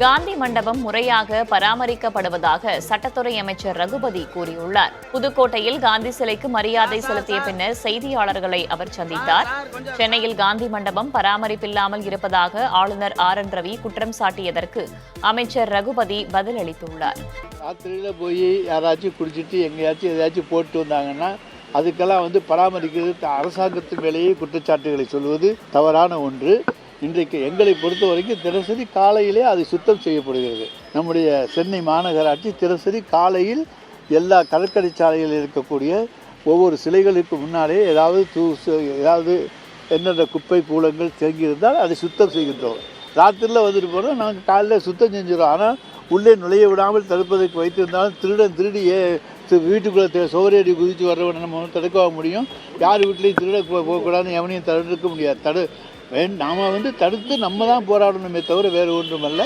காந்தி மண்டபம் முறையாக பராமரிக்கப்படுவதாக சட்டத்துறை அமைச்சர் ரகுபதி கூறியுள்ளார். புதுக்கோட்டையில் காந்தி சிலைக்கு மரியாதை செலுத்திய பின்னர் செய்தியாளர்களை அவர் சந்தித்தார். சென்னையில் காந்தி மண்டபம் பராமரிப்பில்லாமல் இருப்பதாக ஆளுநர் RN ரவி குற்றம் சாட்டியதற்கு அமைச்சர் ரகுபதி பதிலளித்துள்ளார். ராத்திரியில் போய் யாராச்சும் குடிச்சிட்டு எங்கேயாச்சும் எதாச்சும் போட்டு வந்தாங்கன்னா அதுக்கெல்லாம் பராமரிக்கிறது அரசாங்கத்தின் மேலேயே குற்றச்சாட்டுகளை சொல்வது தவறான ஒன்று. இன்றைக்கு எங்களை பொறுத்த வரைக்கும் தினசரி காலையிலே அது சுத்தம் செய்யப்படுகிறது. நம்முடைய சென்னை மாநகராட்சி தினசரி காலையில் எல்லா கடற்கரை சாலைகளில் இருக்கக்கூடிய ஒவ்வொரு சிலைகளுக்கு முன்னாலே ஏதாவது என்னென்ன குப்பை கூலங்கள் தேங்கியிருந்தால் அதை சுத்தம் செய்கின்றோம். ராத்திரியில் போகிறோம், நாங்கள் காலையில் சுத்தம் செஞ்சிடும். ஆனால் உள்ளே நுழைய விடாமல் தடுப்பதற்கு வைத்திருந்தாலும் திருடியே வீட்டுக்குள்ளே சோரேடி குதித்து வர்றவனை நம்ம தடுக்க முடியும். யார் வீட்லேயும் திருட போகக்கூடாதுன்னு எவனையும் தடுக்க முடியாது. நாம் தடுத்து நம்ம தான் போராடணுமே தவிர வேறு ஒன்றுமல்ல.